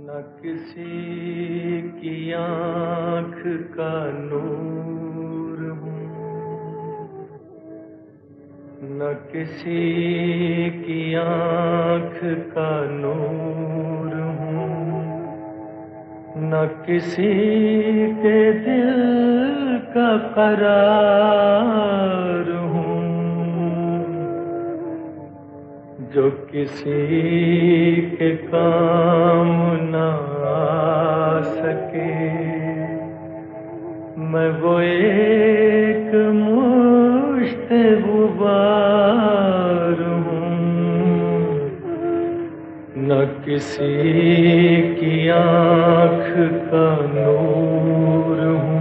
न किसी की आँख का नूर हूँ, न किसी की आँख का नूर हूँ, न किसी के दिल का करार हूँ, जो किसी के काम न आ सके। मैं वो एक मुश्त गुबार हूँ, न किसी की आँख का नूर हूँ।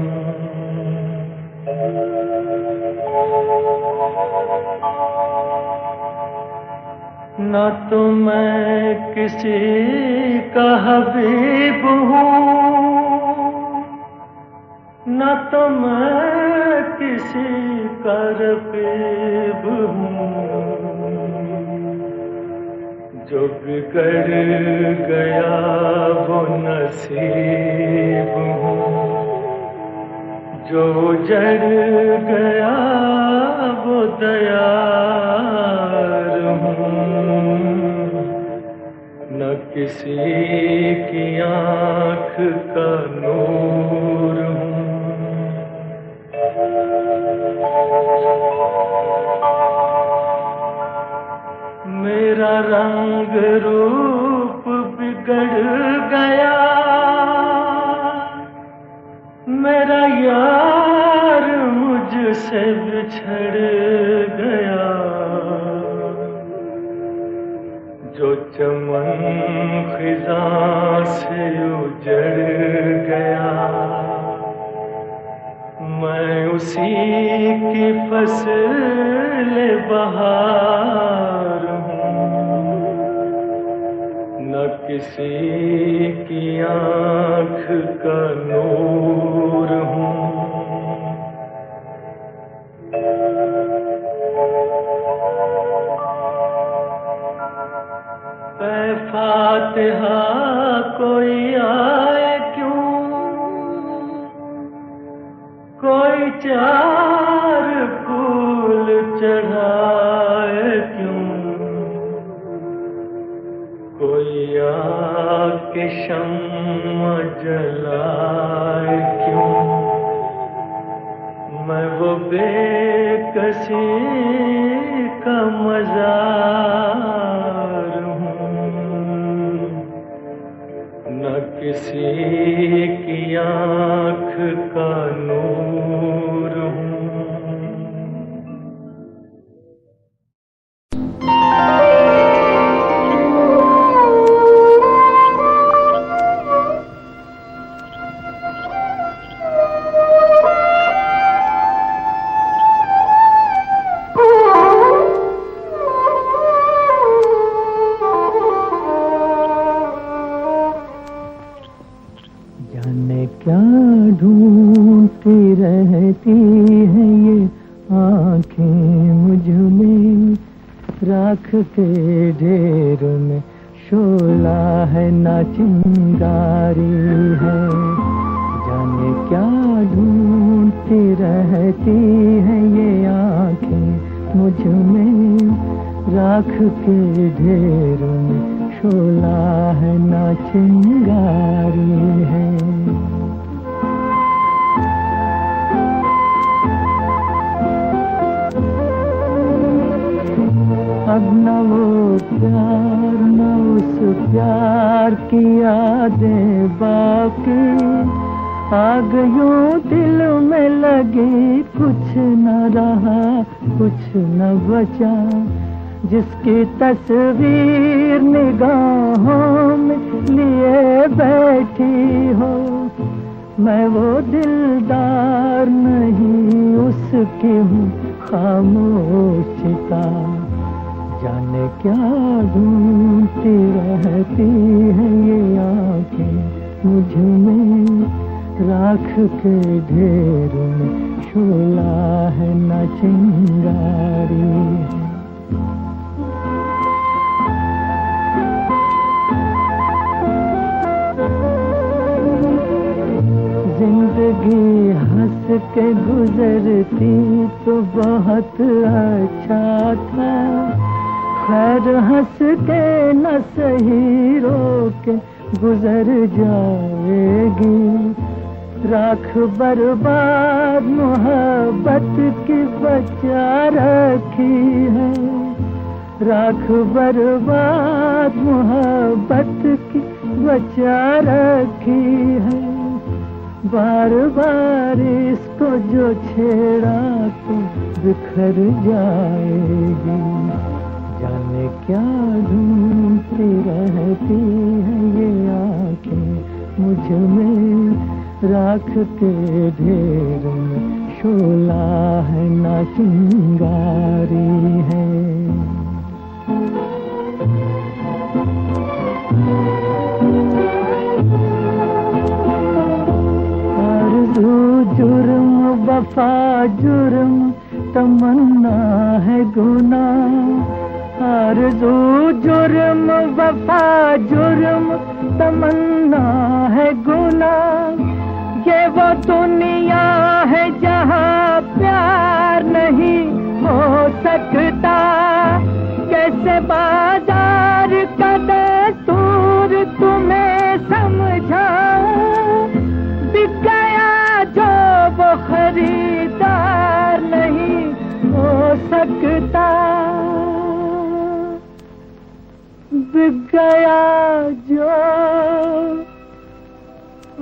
न तो मैं किसी का हबीब हूँ, न तो मैं किसी का रकीब हूँ। जो बिगड़ गया वो नसीब हूँ, जो उजड़ गया वो दयार हूँ, न किसी की आँख का नूर हूँ। मेरा रंग रूप बिगड़ गया, मेरा यार मुझसे बिछड़ गया। जो चमन खिज़ां से उजड़ गया, मैं उसी की फसल बहार हूँ, न किसी की आँख का नूर हूँ। ऐ फातिहा कोई आए क्यों, कोई चार फूल चढ़ाए क्यों, कोई आके शम्मा जलाए क्यों। मैं वो बेकसी का मज़ार हूँ, न किसी की आँख का नूर हूँ। क्या ढूंढती रहती है ये आँखें मुझ में, राख के ढेर में शोला है ना चिंगारी है। जाने क्या ढूंढती रहती है ये आँखें मुझ में, राख के ढेर में शोला है ना चिंगारी है। अब न वो प्यार न उस प्यार की यादें बाकी, आग यूं दिल में लगी, कुछ न रहा कुछ न बचा। जिसकी तस्वीर निगाहों में लिए बैठी हो, मैं वो दिलदार नहीं उसकी हूँ खामोशिता। जाने क्या ढूंढती रहती है ये आँखें मुझ में, राख के ढेर में शोला है न चिंगारी है। के गुजरती तो बहुत अच्छा था, खैर हंस के न सही रो के गुजर जाएगी। राख बर्बाद मोहब्बत की बचा रखी है, राख बर्बाद मोहब्बत की बचा रखी है। बार बार इसको जो छेड़ा तो बिखर जाएगी। जाने क्या ढूंढती रहती है ये आंखें मुझ में, राख के ढेर में शोला है ना चिंगारी है। आरज़ू जुर्म वफा जुर्म तमन्ना है गुनाह, आरज़ू जुर्म वफा जुर्म तमन्ना है गुनाह। ये वो दुनिया है जहाँ प्यार नहीं हो सकता, कैसे बाजार का दस्तूर तुम्हें समझाऊं। बिक गया जो वो खरीदार नहीं हो सकता, बिक गया जो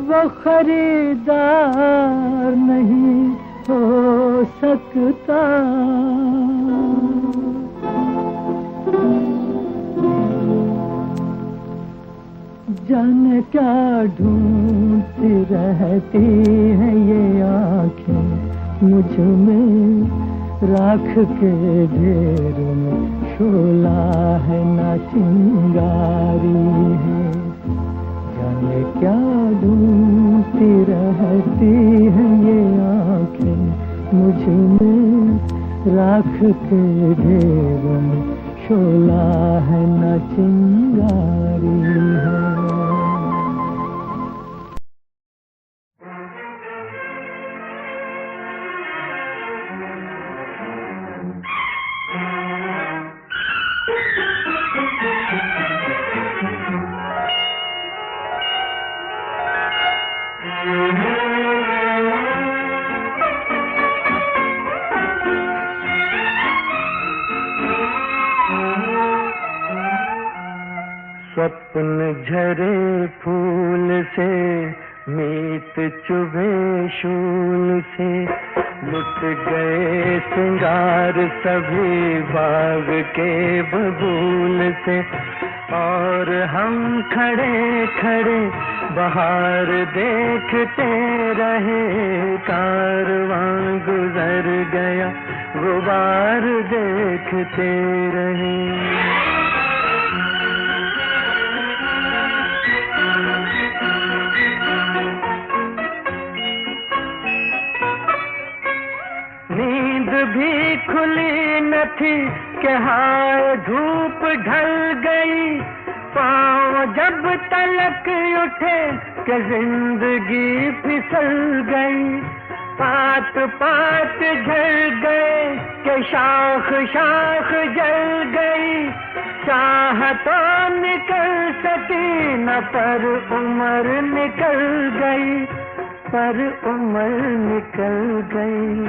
वो खरीदार नहीं हो सकता। जाने क्या ढूंढती रहती है ये आंखें मुझ में, राख के ढेर में शोला है ना चिंगारी है। जाने क्या ढूंढती रहती है ये आंखें मुझ में, राख के ढेर में शोला है ना चिंगारी है। स्वप्न झरे फूल से, मीत चुभे शूल से, लुट गए सिंगार सभी बाग के बबूल से। और हम खड़े खड़े बहार देखते रहे, कारवां गुजर गया गुबार देखते रहे। नींद भी खुली न थी कि हाय धूप ढल गई, पाँव जब तलक उठे कि जिंदगी फिसल गई। पात पात झड़ गए कि शाख शाख जल गई, चाह तो निकल सकी न पर उम्र निकल गई, पर उम्र निकल गई।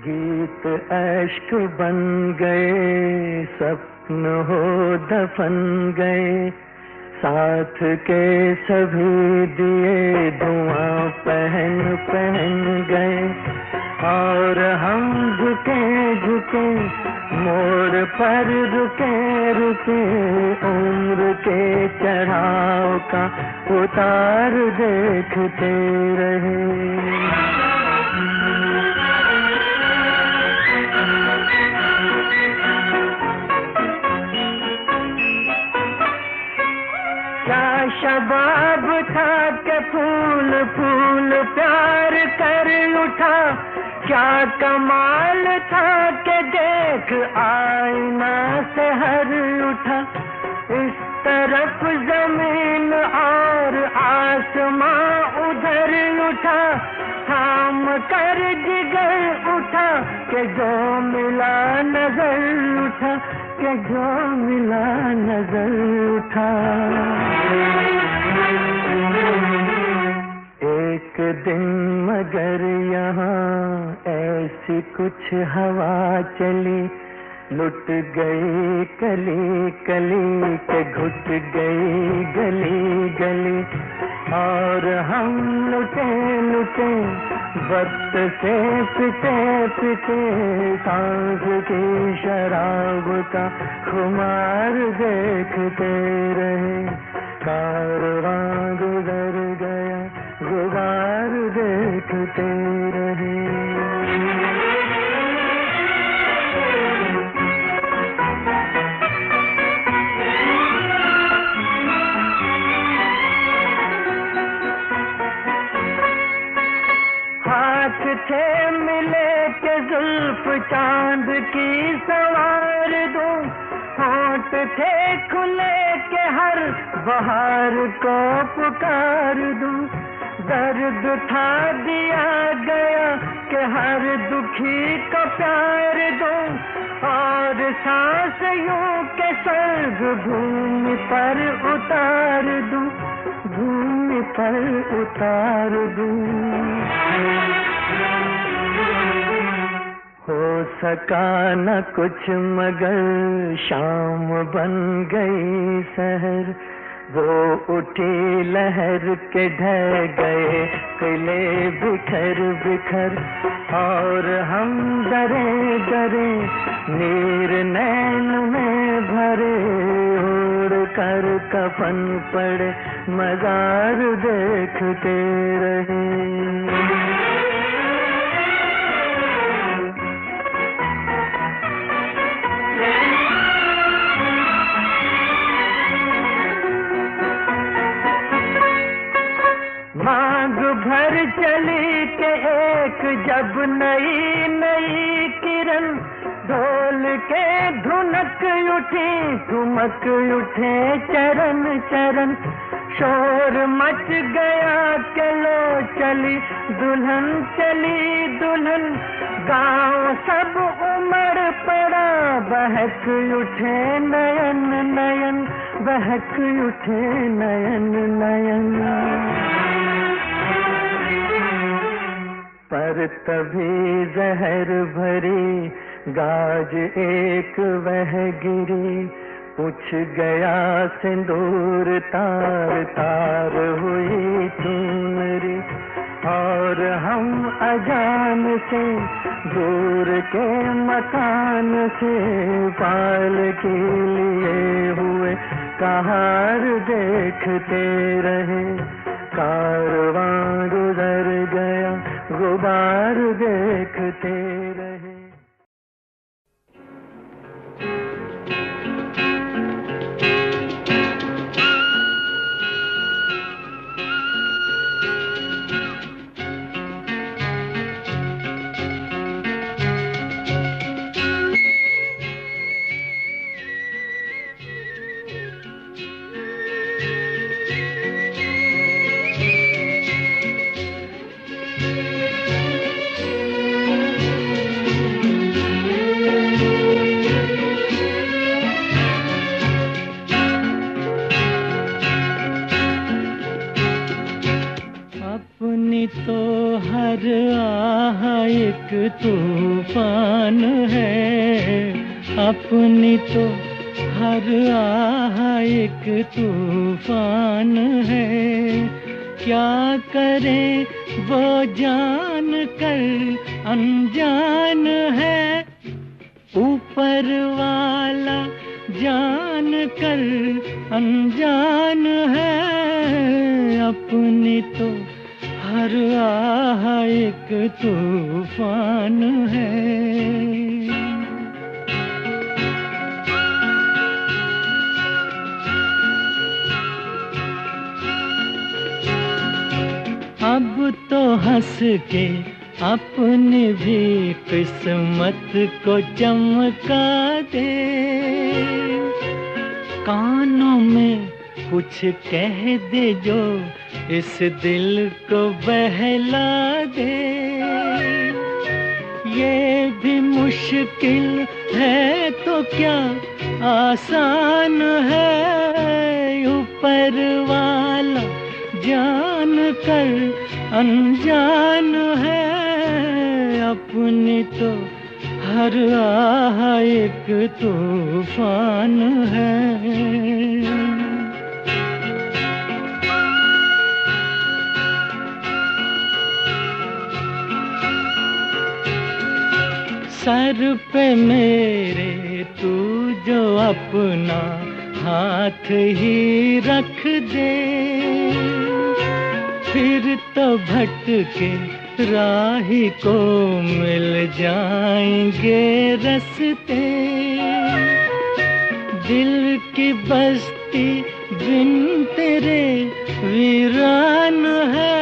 गीत अश्क बन गए, सपन हो दफन गए, साथ के सभी दिए धुआं पहन पहन गए। और हम झुके झुके मोड़ पर रुके रुके, उम्र के चढ़ाव का उतार देखते रहे। क्या शबाब था कि फूल फूल प्यार कर उठा, क्या कमाल था कि देख आईना से हर उठा। इस तरफ जमीन और आसमां कर जिगर उठा के जो मिला नजर उठा के जो मिला नजर उठा। एक दिन मगर यहाँ ऐसी कुछ हवा चली, लुट गई कली कली के घुट गई गली गली, और हम लुटे लुटे वक्त से पिटे पिटे सांस की शराब का खुमार देखते रहे। कारवां गुजर गया गुबार देखते रहे। हाथ थे मिले के जुल्फ चांद की सवार दूं, होंठ थे खुले के हर बहार को पुकार दूं। दर्द था दिया गया कि हर दुखी को प्यार दूं, और सांस यूं के स्वर्ग भूमि पर उतार दूं, भूमि पर उतार दूं। हो सका न कुछ मगर शाम बन गई शहर, वो उठी लहर के ढह गए किले बिखर बिखर, और हम डरे डरे नीर नैन में भरे, उड़ कर कफन पड़े मजार देखते रहे। मांग भर चली के एक जब नई नई किरण, ढोल के धुनक उठी ठुमक उठे चरण चरण, शोर मच गया के लो चली दुल्हन चली दुल्हन, गांव सब उमड़ पड़ा बहक उठे नयन नयन, बहक उठे नयन नयन। पर तभी जहर भरी गाज एक वह गिरी, पूछ गया सिंदूर तार तार हुई चुनरी, और हम अजान से दूर के मकान से पाल के लिए हुए कहार देखते रहे। कारवां गुजर गया गुबार देखते रहे। तो हर आह एक तूफान है, अपनी तो हर आह एक तूफान है, क्या करे वो जान कर अनजान है, ऊपर वाला जान कर अनजान है, अपनी तो हर आह एक तूफान है। अब तो हंस के अपनी भी किस्मत को चमका दे, कानों में कुछ कह दे जो इस दिल को बहला दे। ये भी मुश्किल है तो क्या आसान है, ऊपर वाला जान कर अनजान है, अपनी तो हर आह एक तूफान है। सर पे मेरे तू जो अपना हाथ ही रख दे, फिर तो भटके राही को मिल जाएंगे रस्ते। दिल की बस्ती बिन तेरे वीरान है,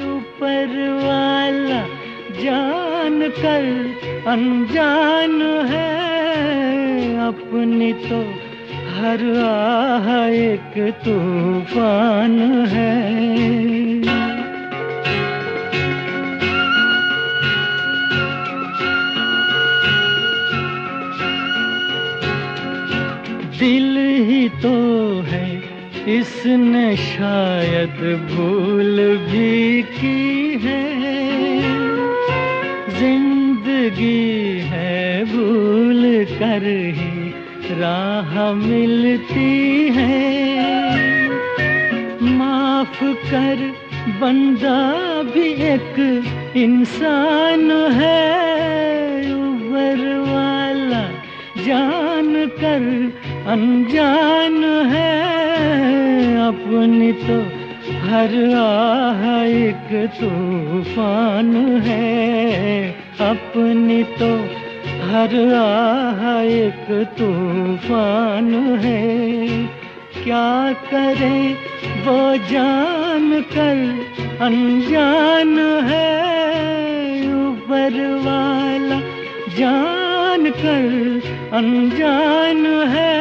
ऊपर वाला जान कर अनजान है, अपनी तो हर आह एक तूफान है। दिल ही तो है इसने शायद भूल भी की है, जिंदगी है भूल कर ही राह मिलती है। माफ कर बंदा भी एक इंसान है, ऊपर वाला जान कर अनजान है, अपनी तो हर आह एक तूफान है, अपनी तो हर आह एक तूफान है। क्या करे वो जान कर अनजान है, ऊपर वाला जान कर अनजान है,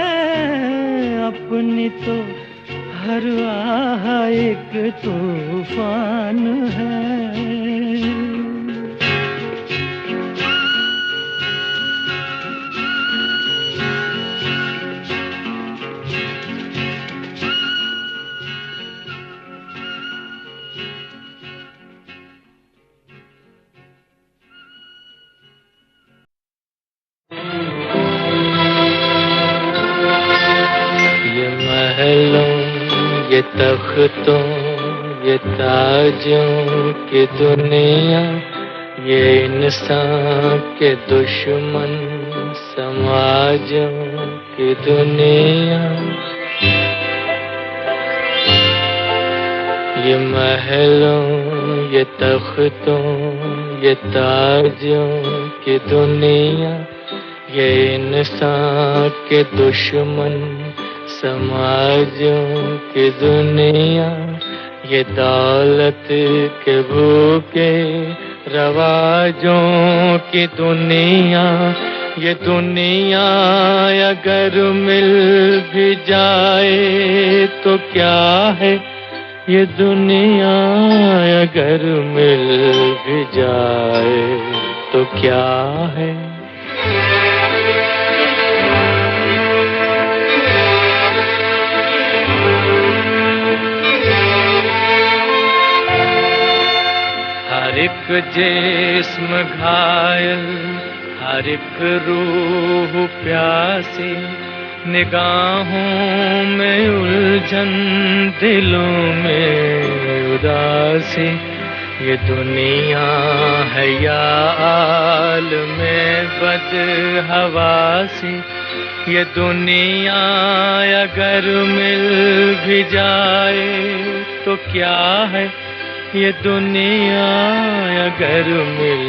अपनी तो हर आह एक तूफान है। ये महलों ये तख्तों ये ताजों की दुनिया, ये इंसान के दुश्मन समाजों की दुनिया। ये महलों ये तख्तों ये ताजों की दुनिया, ये इंसान के दुश्मन समाजों की दुनिया। ये दौलत के भूखे रवाजों की दुनिया, ये दुनिया अगर मिल भी जाए तो क्या है, ये दुनिया अगर मिल भी जाए तो क्या है। हर एक जिस्म घायल, हर एक रूह प्यासी, निगाहों में उलझन दिलों में उदासी। ये दुनिया है या आलमे बदहवासी, ये दुनिया अगर मिल भी जाए तो क्या है, ये दुनिया अगर मिल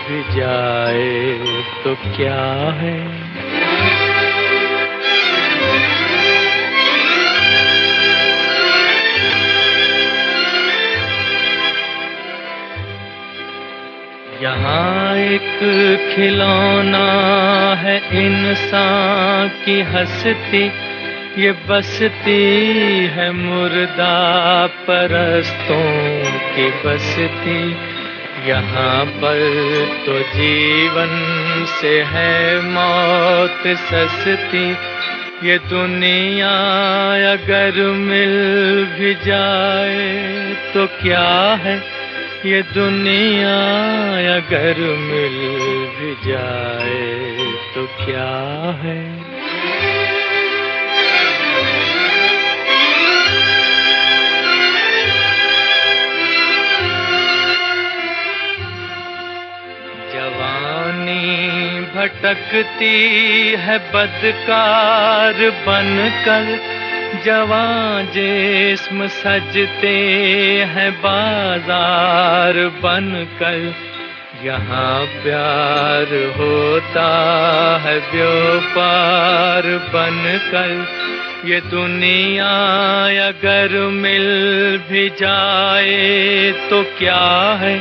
भी जाए तो क्या है। यहाँ एक खिलौना है इंसान की हस्ती, ये बसती है मुर्दा परस्तों की बसती। यहाँ पर तो जीवन से है मौत सस्ती, ये दुनिया अगर मिल भी जाए तो क्या है, ये दुनिया अगर मिल भी जाए तो क्या है। भटकती है बदकार बनकर, जवां जिस्म सजते हैं बाजार बनकर। यहाँ प्यार होता है व्यापार बनकर, ये दुनिया अगर मिल भी जाए तो क्या है,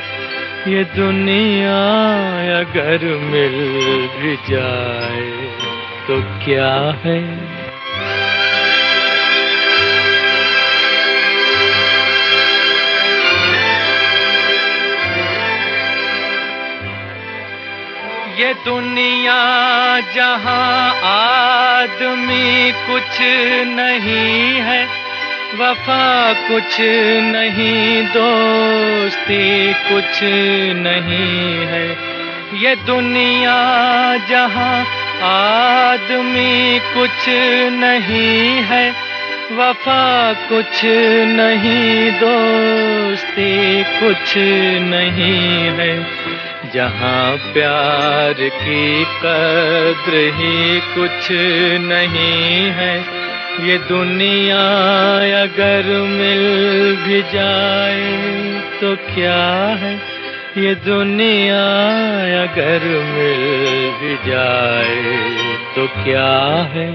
ये दुनिया अगर मिल भी जाए तो क्या है। ये दुनिया जहां आदमी कुछ नहीं है, वफा कुछ नहीं, दोस्ती कुछ नहीं है। ये दुनिया जहां आदमी कुछ नहीं है, वफा कुछ नहीं, दोस्ती कुछ नहीं है। जहां प्यार की कद्र ही कुछ नहीं है, ये दुनिया अगर मिल भी जाए तो क्या है, ये दुनिया अगर मिल भी जाए तो क्या है।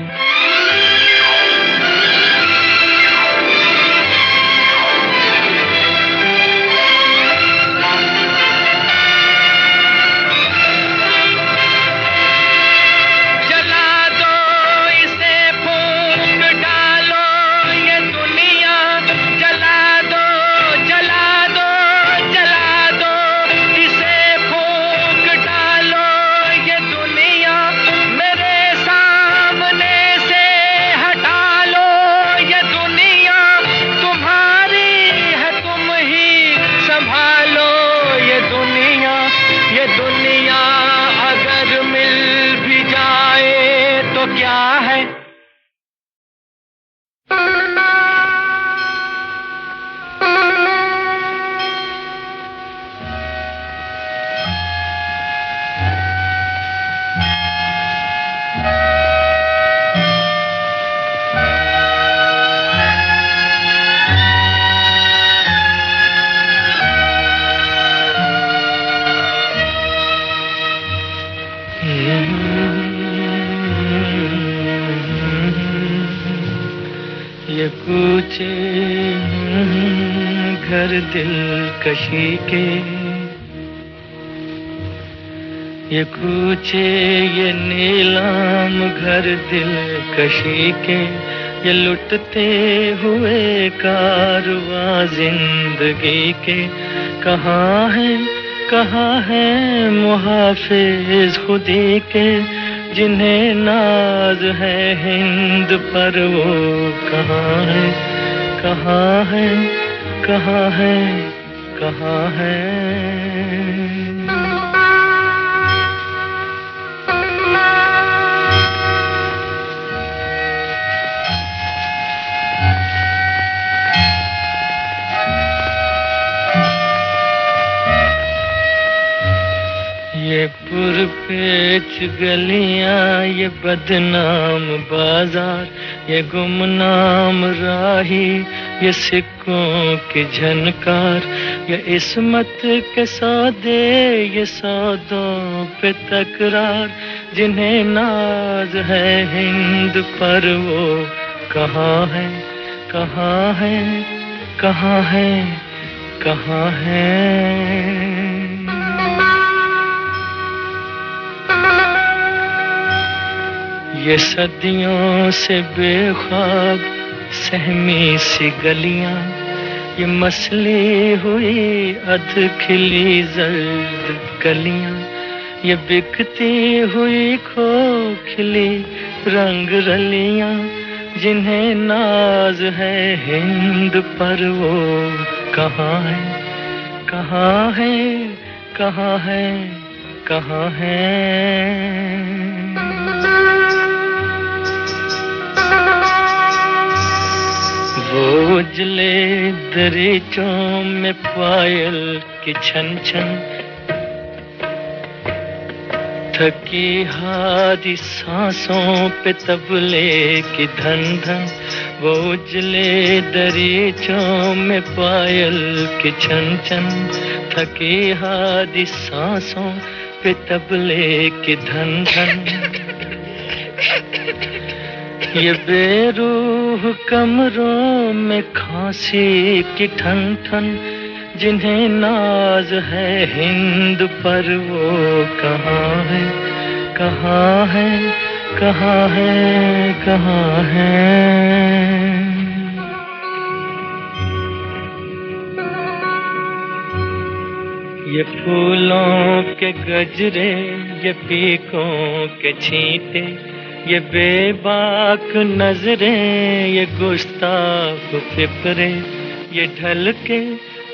ये कूचे घर दिलकशी के, ये कूचे ये नीलाम घर दिलकशी के, ये लुटते हुए कारवां जिंदगी के। कहाँ है मुहाफिज खुदी के, जिन्हें नाज है हिंद पर, वो कहाँ है, कहाँ है, कहाँ है, कहाँ है। ये पुरपेच गलियां, ये बदनाम बाजार, ये गुमनाम राही, ये सिक्कों की झनकार, ये इस्मत के सौदे, ये सौदों पे तकरार, जिन्हें नाज है हिंद पर, वो कहाँ है, कहाँ है, कहाँ है, कहाँ है। ये सदियों से बेख्वाब सहमी सी गलियां, ये मसली हुई अध खिली जर्द कलियां, ये बिकती हुई खोखली रंग रलियां, जिन्हें नाज है हिंद पर वो कहाँ है, कहाँ है, कहाँ है, कहाँ है। वो उजले दरीचों में पायल की छन छन, थकी हारी सांसों पे तबले की धन धन। वो उजले दरीचों में पायल की छन छन, थकी हारी सांसों पे तबले की धन धन। ये बेरूह कमरों में खांसी की ठन ठन, जिन्हें नाज है हिंद पर वो कहाँ है, कहाँ है, कहाँ है, कहाँ है। ये फूलों के गजरे, ये पीकों के छींटे, ये बेबाक नजरें, ये गुस्ताख फिक्रे, ये ढल के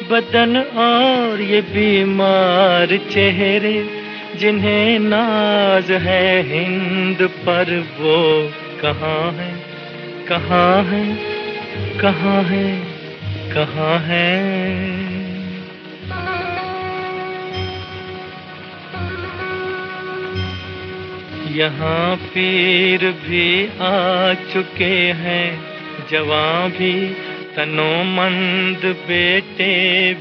बदन और ये बीमार चेहरे, जिन्हें नाज है हिंद पर वो कहाँ है, कहाँ है, कहाँ है, कहाँ है। यहाँ पीर भी आ चुके हैं, जवां भी, तनोमंद बेटे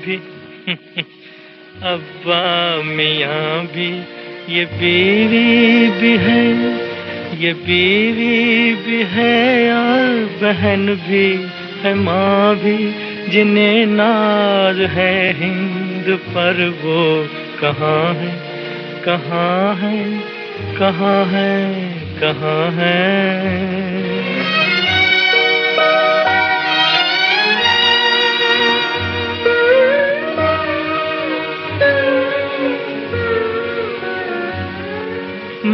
भी, अब्बा मियाँ भी, ये बीवी भी है, ये बीवी भी है, और बहन भी है, माँ भी, जिन्हें नाज है हिंद पर वो कहाँ है, कहाँ है, कहाँ है, कहाँ है।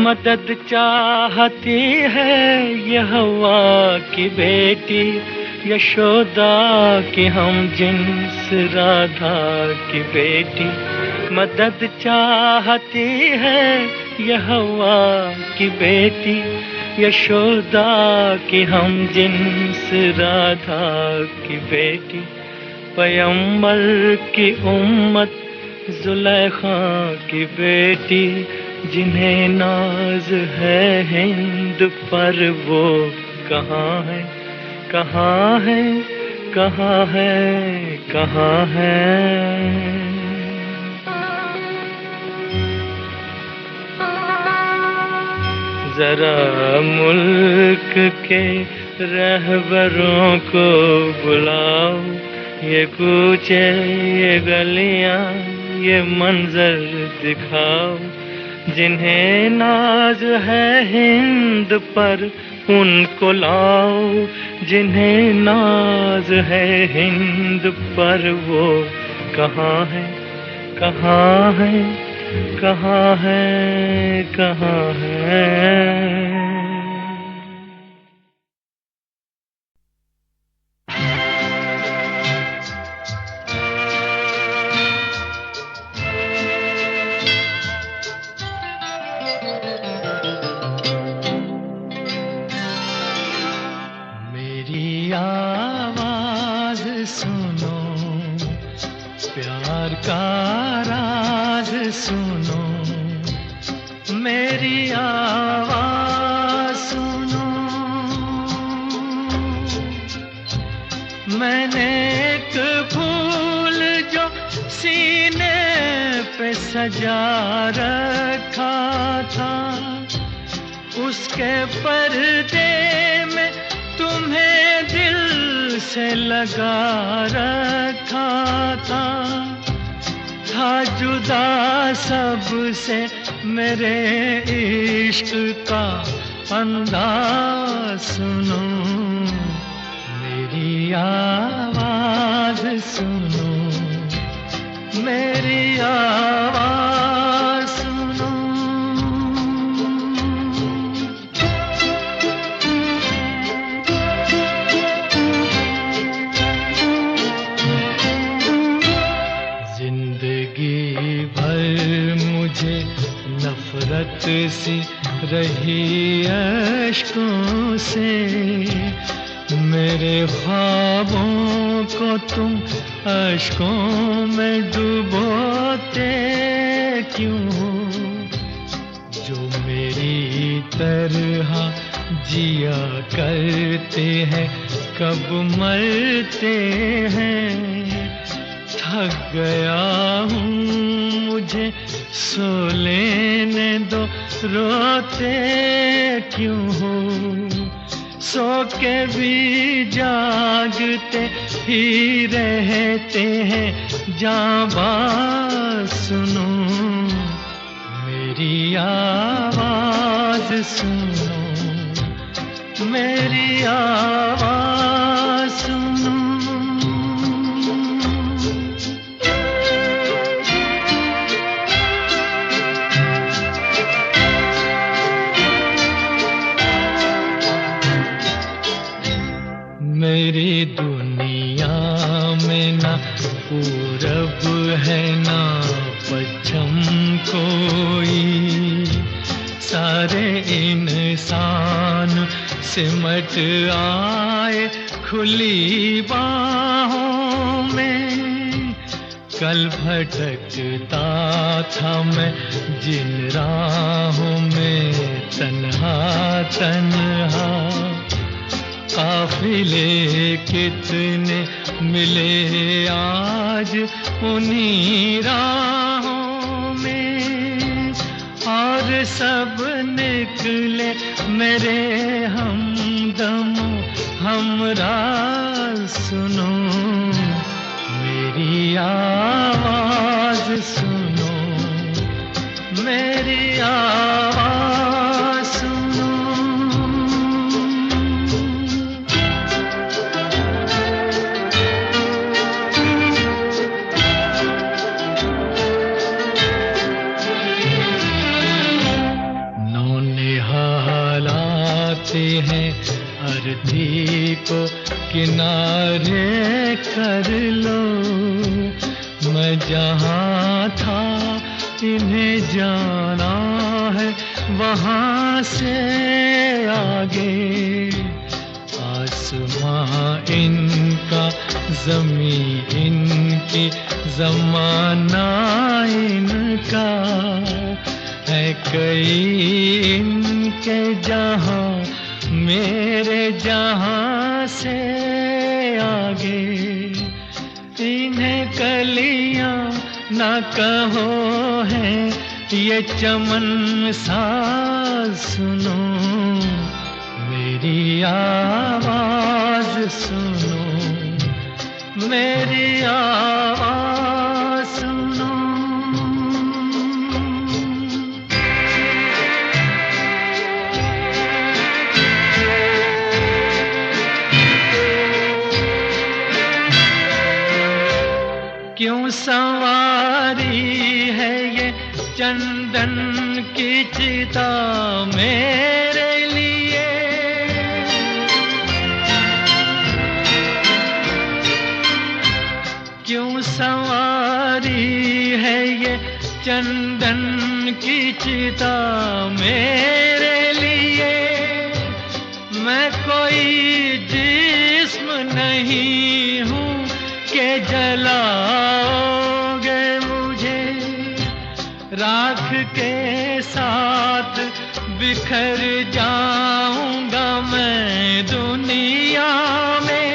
मदद चाहती है ये हवा की बेटी, यशोदा की हम जिन्स राधा की बेटी। मदद चाहती है ये हवा की बेटी, यशोदा की हम जिन्स राधा की बेटी। पैगंबर की उम्मत जुलेखा की बेटी, जिन्हें नाज है हिंद पर वो कहाँ है, कहाँ है, कहाँ है, कहाँ है। जरा मुल्क के रहबरों को बुलाओ, ये कूचे, ये गलियां, ये मंजर दिखाओ, जिन्हें नाज है हिंद पर उनको लाओ, जिन्हें नाज है हिंद पर वो कहाँ है, कहाँ है, कहाँ है, कहाँ है। मेरी आवाज सुनो, प्यार का राज सुनो, मेरी आवाज सुनो। मैंने एक फूल जो सीने पे सजा रखा था, उसके पर्दे में तुम्हें दिल से लगा रखा था जुदा सबसे मेरे इश्क का अंदाज सुनो, मेरी आवाज सुनो। मेरी आवाज सुनो। जिंदगी भर मुझे नफरत सी रही अश्कों से, मेरे ख्वाबों को तुम अश्कों में डुबोते क्यों हो? जो मेरी तरह जिया करते हैं कब मरते हैं। थक गया हूँ मुझे सो लेने दो, रोते क्यों हो? सो के भी जागते ही रहते हैं जाबाज सुनो, मेरी आवाज सुनो, मेरी आवाज सुनो। मेरी दुनिया में ना पूरब है ना पश्चिम कोई, सारे इंसान सिमट आए खुली बाहों में। कल भटकता था मैं जिन राहों में तन्हा तन्हा, काफिले कितने मिले आज उन्हीं राहों में, और सब निकले मेरे हमदमों हमराज सुनो, मेरी आवाज सुनो, मेरी आवाज सुनो। हैं अर्थी को किनारे कर लो, मैं जहाँ था इन्हें जाना है वहाँ से आगे। आसमां इनका ज़मीं इनकी ज़माना इनका है, कई इनके जहाँ मेरे जहाँ से आगे। इन्हें कलियां ना कहो है ये चमन सा सुनो, मेरी आवाज सुनो, मेरी आवाज सुनो। क्यों सवारी है ये चंदन की चिता मेरे लिए, क्यों सवारी है ये चंदन की चिता मेरे लिए। मैं कोई जिस्म नहीं हूँ के जलाओगे मुझे, राख के साथ बिखर जाऊंगा मैं दुनिया में।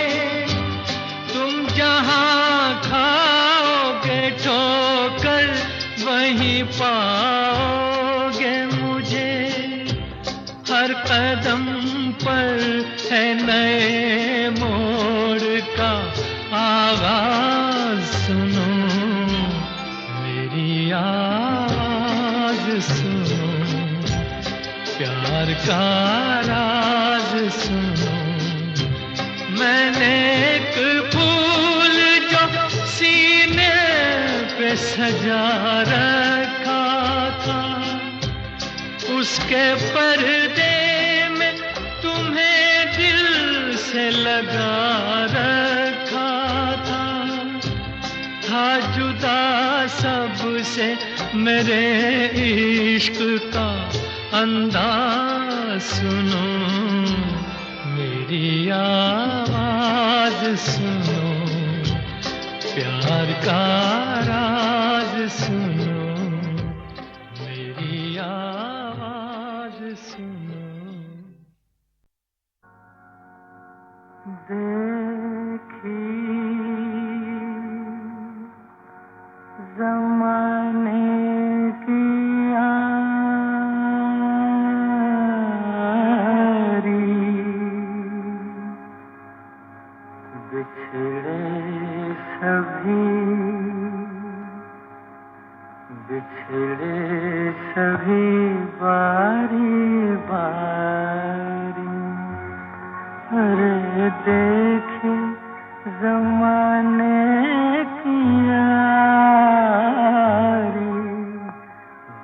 तुम जहाँ खाओगे ठोकर वहीं पाओगे मुझे, हर कदम पर है नए मोड़ का आवाज सुनो, मेरी आवाज सुनो, प्यार का राज सुनो। मैंने एक फूल जो सीने पे सजा रखा था, उसके पर्दे में तुम्हें दिल से लगा रखा था जुदा सबसे मेरे इश्क का अंदाज सुनो, मेरी आवाज सुनो, प्यार का राज सुनो, मेरी आवाज सुनो। देखी ज़माने की बिछड़े सभी बारी बारी, अरे देखे ज़माने की यारी,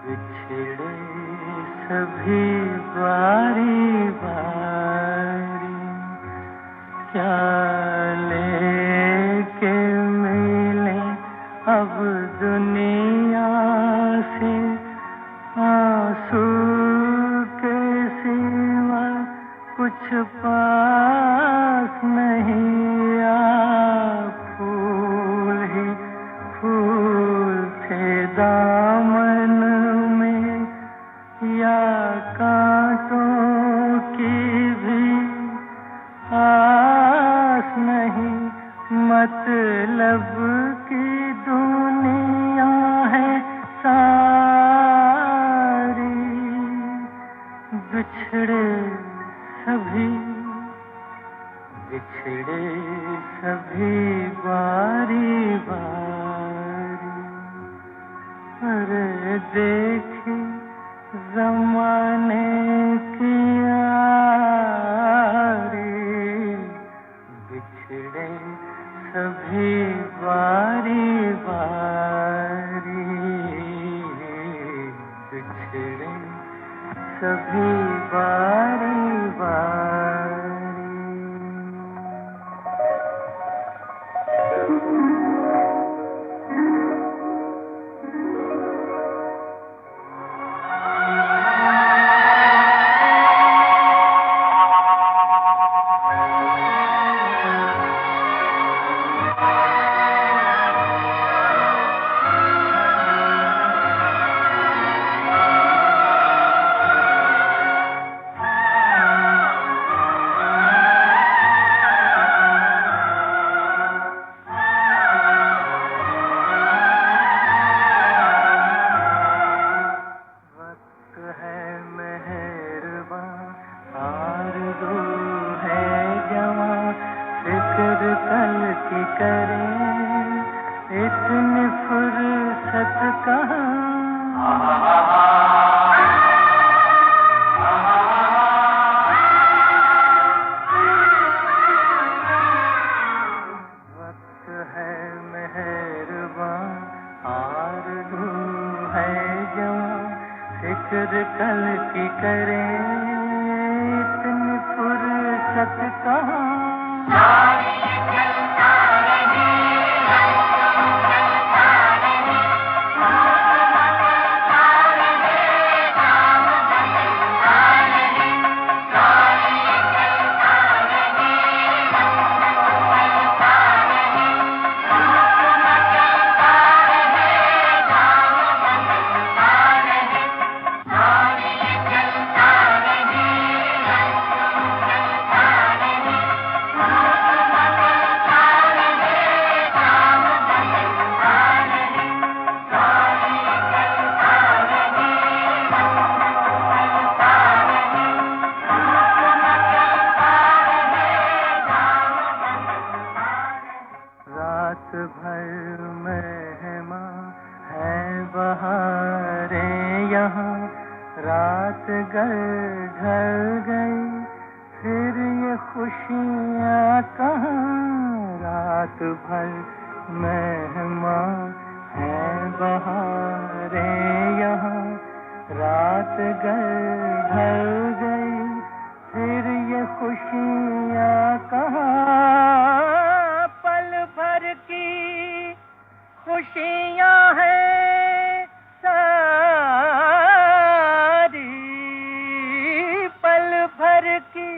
बिछड़े सभी बारी बारी, क्या लेके मिले अब दुनिया से आंसू के सिवा कुछ पास नहीं, फूल ही फूल थे दामन में, या कांटों की भी आस नहीं, मतलब की दुनिया है सारी, बिछड़े सभी बारी बारी, अरे देखे ज़माने की यारी, बिछड़े सभी बारी बारी, बिछड़े सभी बारी बारी। कल की करें इतनी फुर्सत कहाँ, वक्त है मेहरबान आरज़ू है जवां, फिक्र कल की करें इतनी फुर्सत कहाँ। रात भर मेहमान है बहारें यहाँ, रात गर ढल गई फिर ये खुशियाँ कहाँ। रात भर मेहमान हैं बहारें यहाँ, रात गई ढल गई, फिर ये खुशियाँ कहाँ। पल भर की खुशियाँ हैं सारी, पल भर की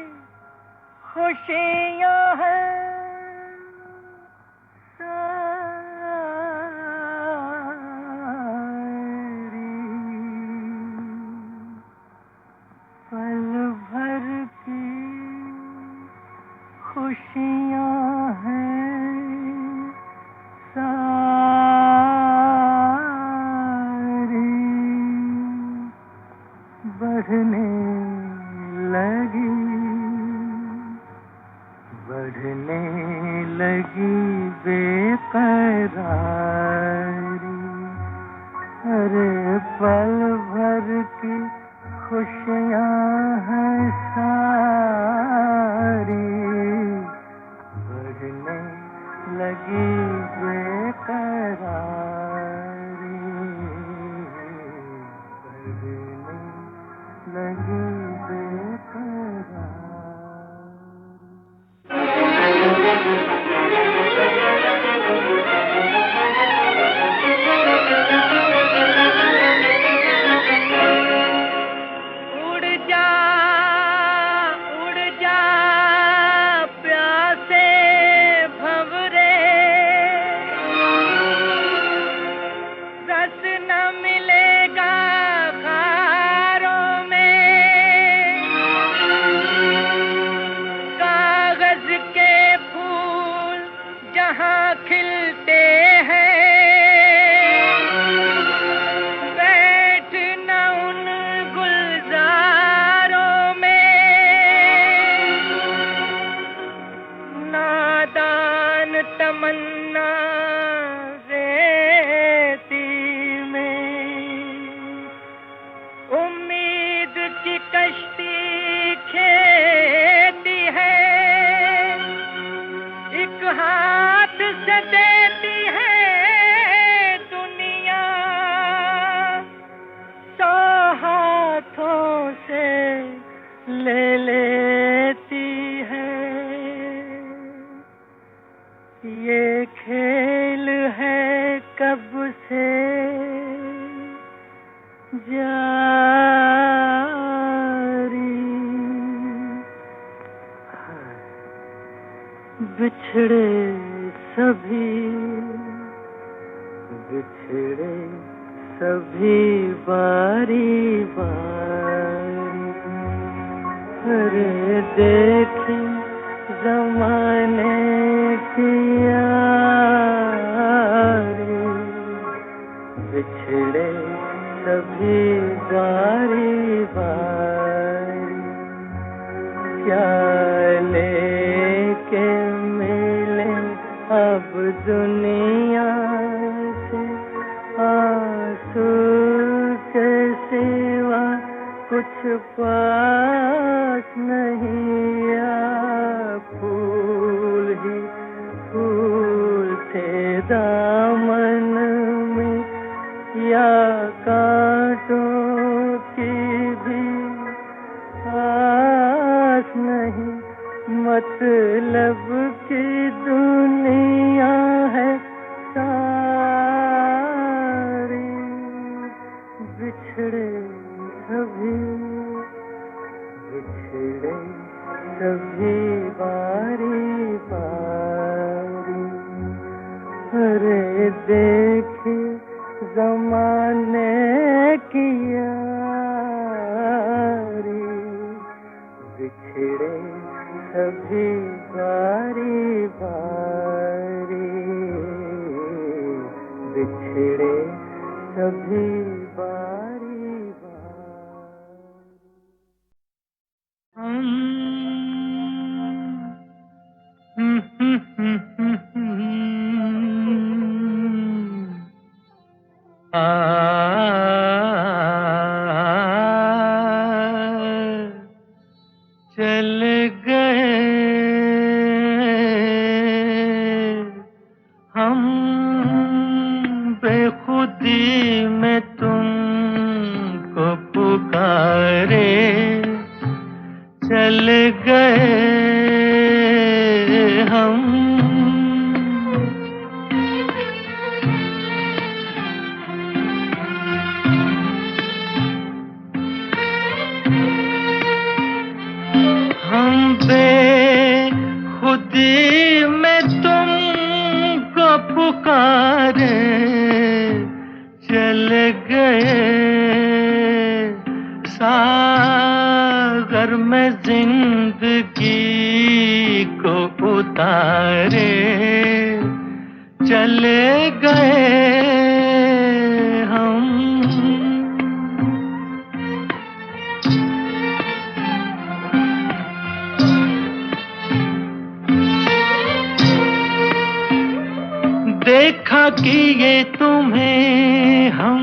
खुशियाँ हैं सारी, पल भर की खुशियाँ हैं सारी। बढ़ने लगी, बढ़ने लगी बेकरारी। अरे पल भर की खुशियाँ हैं सारी, बढ़ने लगी बेकरारी, बढ़ने लगी बेकरारी। उड़ जा प्यासे भंवरे, रस न मिलेगा खारों में, कागज के फूल जहाँ खिलते हैं, बैठ न उन गुलजारों में, नादान तमन्ना रेती में, उम्मीद की कश्ती खेती है, एक हाथ से देती है दुनिया, 100 हाथों से ले लेती है। ये खेल है कब से जारी, बिछड़े सभी, बिछड़े सभी बारी बारी। अरे देखी जमाने की यारी, बिछड़े सभी बारी बारी। क्या लेके मिले अब दुनिया से, आंसू के सिवा कुछ पास नहीं, या फूल ही फूल थे दामन में, या कांटों की भी आस नहीं। मतलब की दुनिया है सारी, बिछड़े सभी, बिछड़े सभी बारी बारी। अरे देखी जमाने की यारी, बिछड़े सभी बारी बारी, बिछड़े सभी बारी चल गए हम गए हम। हम बेखुदी में तुमको पुकारे चले गए, सागर में जिंदगी को उतारे चले गए हम। देखा कि ये तुम्हें हम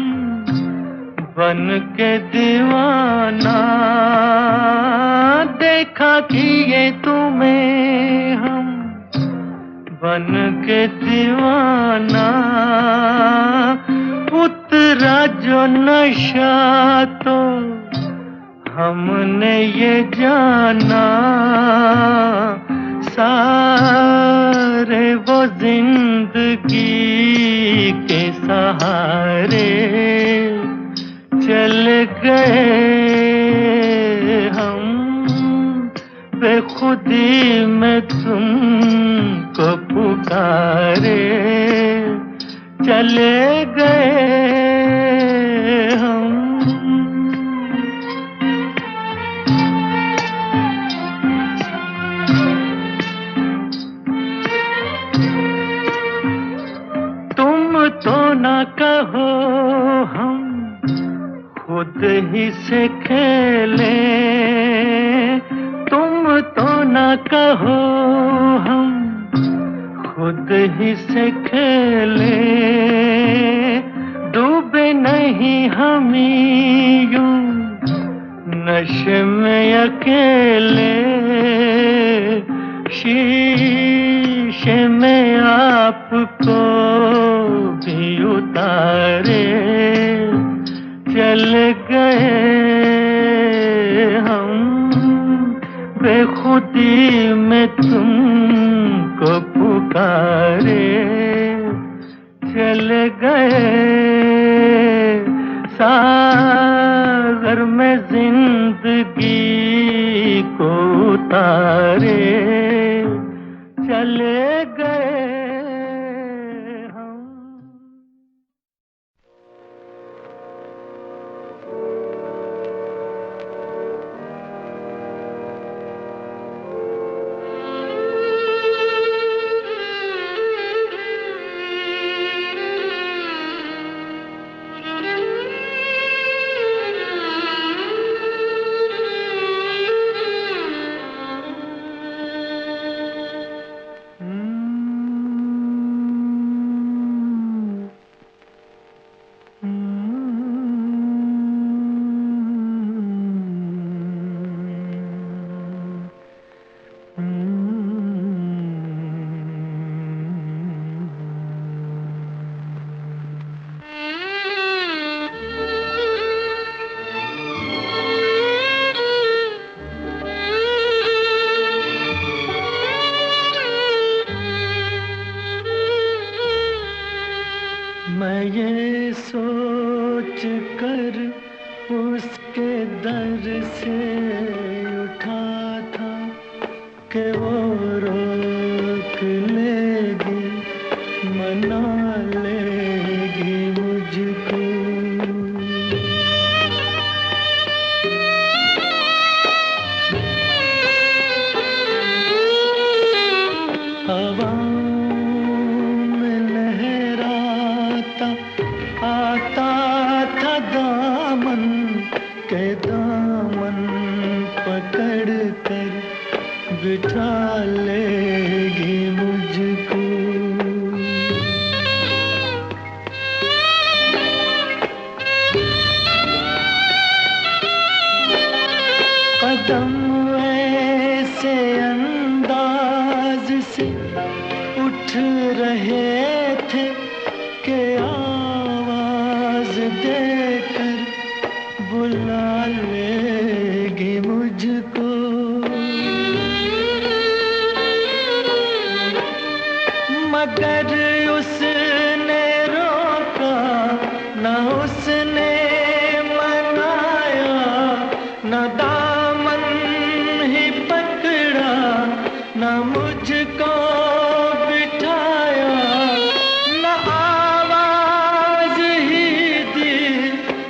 बन के दीवाना, देखा कि ये तुम्हें हम बन के दीवाना, उतरा जो नशा तो हमने ये जाना, सारे वो जिंदगी के सहारे चल गए हम। बेखुदी में तुमको पुकारे चले गए हम। तो ना कहो हम खुद ही से खेले, तुम तो ना कहो हम खुद ही से खेले, डूबे नहीं हम यूं नशे में अकेले, शीशे में आपको भी उतारे चल गए हम। बेखुदी में तुमको पुकारे चल गए, सागर में जिंदगी को उतारे चले गए हम। मैं ये सोच कर उसके दर से उठा था कि वो रोक लेगी, मना लेगी मुझको। हवा आता था दामन के दामन पकड़ कर बिठा लेगी मुझको। कदम ऐसे अंदाज से उठ रहे थे कि आवाज देकर बुला लेगी मुझको। न मुझको बिठाया, न आवाज ही दी,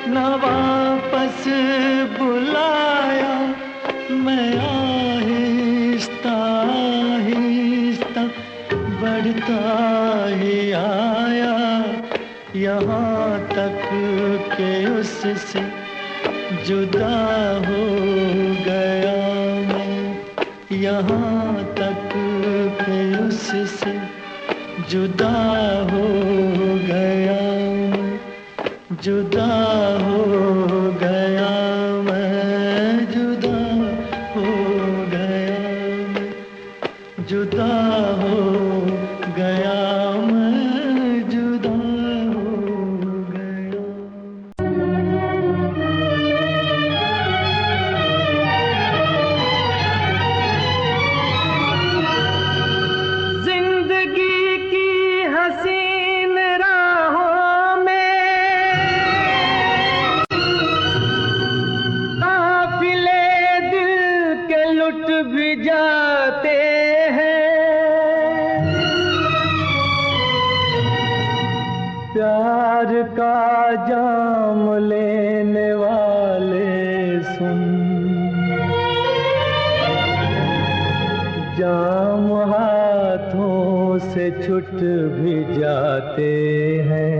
न वापस बुलाया। मैं आहिस्ता आहिस्ता बढ़ता ही आया, यहाँ तक के उससे जुदा हो गया मैं। यहाँ तक के उससे जुदा हो गया मैं, जुदा हो गया मैं, जुदा हो गया मैं, जुदा हो गया मैं, जुदा हो गया। जिंदगी की हसीन राहों में काफिले दिल के लुट भी जाते हैं। प्यार का जाम लेने वाले सुन, जाम हाथों से छूट भी जाते हैं।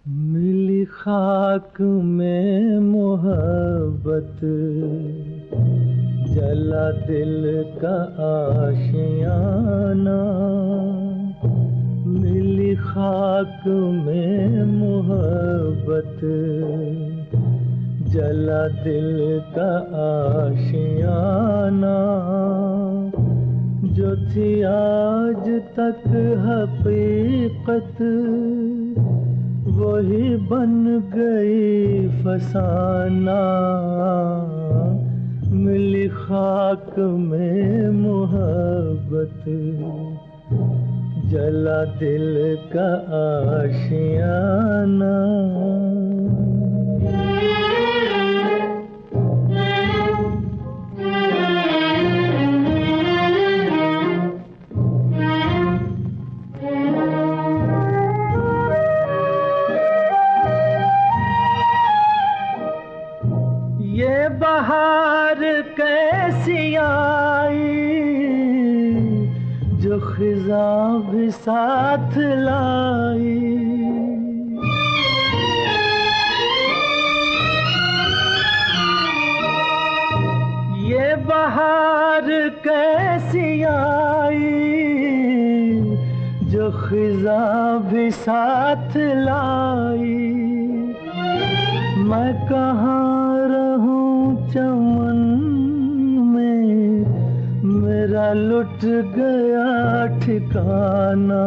मिली खाक में मोहब्बत, जला दिल का आशियाना। मिली खाक में मोहब्बत, जला दिल का आशियाना। जो थी आज तक हकीकत, वही बन गई फसाना। मिली खाक में मोहब्बत, जला दिल का आशियाना। ये बहार कैसी आई, जो खिज़ां भी साथ लाई। ये बहार कैसी आई, जो खिज़ां भी साथ लाई। मैं कहाँ रहूं चमन में, मेरा लुट गया ठिकाना।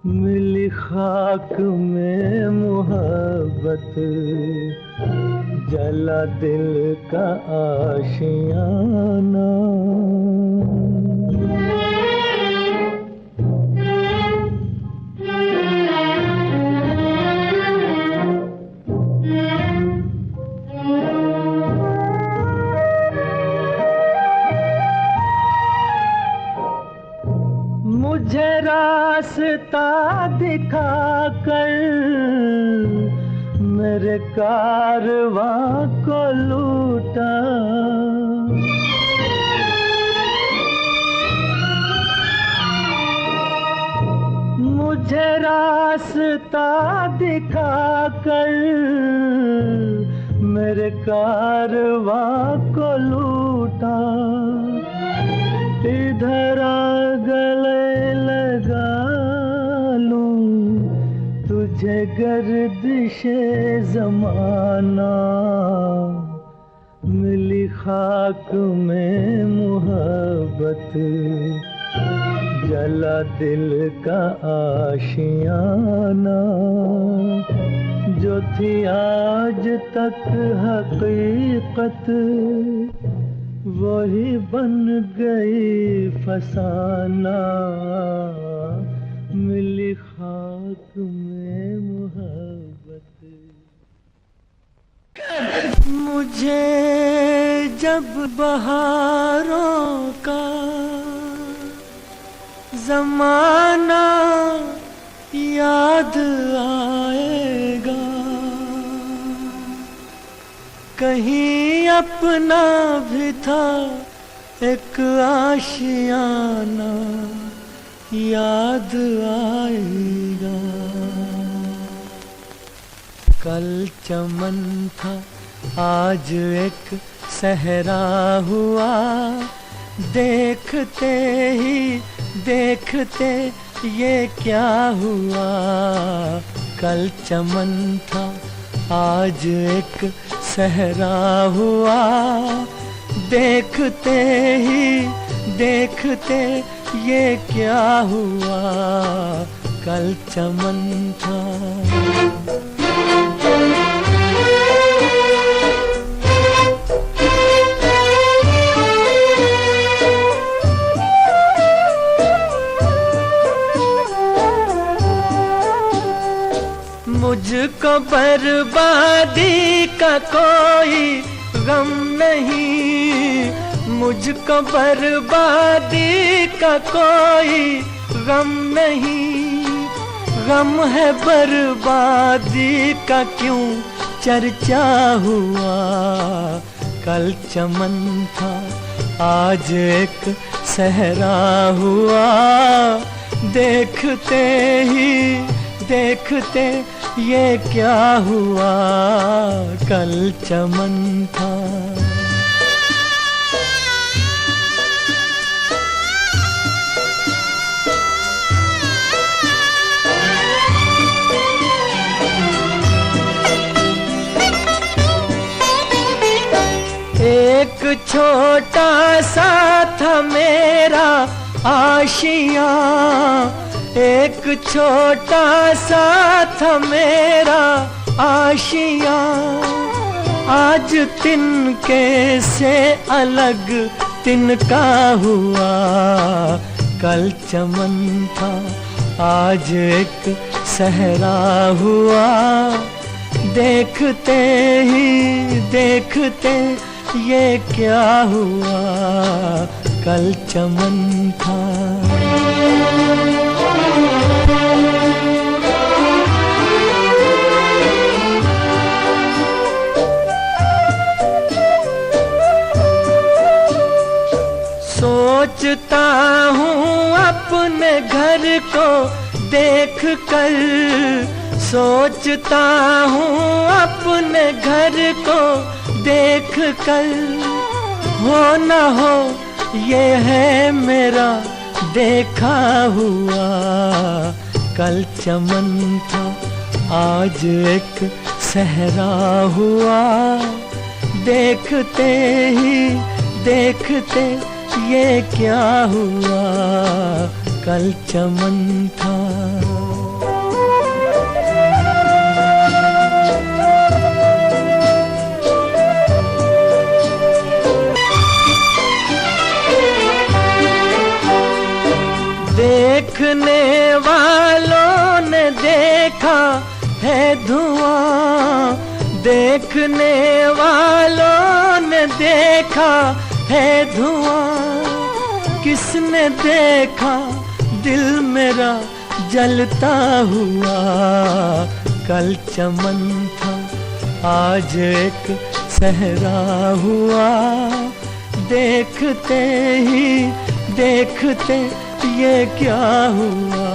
मिली खाक में मोहब्बत, जला दिल का आशियाना। मुझे रास्ता दिखाकर मेरे कारवां को लूटा। मुझे रास्ता दिखाकर मेरे कारवां को लूटा। इधर गले लगा लूं तुझे गर्दिशे ज़माना। मिली खाक में मोहब्बत, जला दिल का आशियाना, जो थी आज तक हकीकत, वही बन गई फसाना। मिली खाक में मोहब्बत। मुझे जब बहारों का ज़माना याद आएगा, कहीं अपना भी था एक आशियाना याद आएगा। कल चमन था आज एक सहरा हुआ, देखते ही देखते ये क्या हुआ। कल चमन था आज एक सहरा हुआ, देखते ही देखते ये क्या हुआ। कल चमन था। मुझको बर्बादी का कोई गम नहीं, मुझको बर्बादी का कोई गम नहीं। गम है बर्बादी का क्यों चर्चा हुआ। कल चमन था आज एक सहरा हुआ, देखते ही देखते ये क्या हुआ। कल चमन था। एक छोटा सा था मेरा आशियाँ, एक छोटा सा था मेरा आशियाँ। आज तिनके से अलग तिनका हुआ। कल चमन था आज एक सहरा हुआ, देखते ही देखते ये क्या हुआ। कल चमन था। सोचता हूँ अपने घर को देख कर, सोचता हूँ अपने घर को देख कर। हो न हो ये है मेरा देखा हुआ। कल चमन था आज एक सहरा हुआ, देखते ही देखते ये क्या हुआ। कल चमन था। देखने वालों ने देखा है धुआं, देखने वालों ने देखा है धुआं। किसने देखा दिल मेरा जलता हुआ। कल चमन था आज एक सहरा हुआ, देखते ही देखते ये क्या हुआ।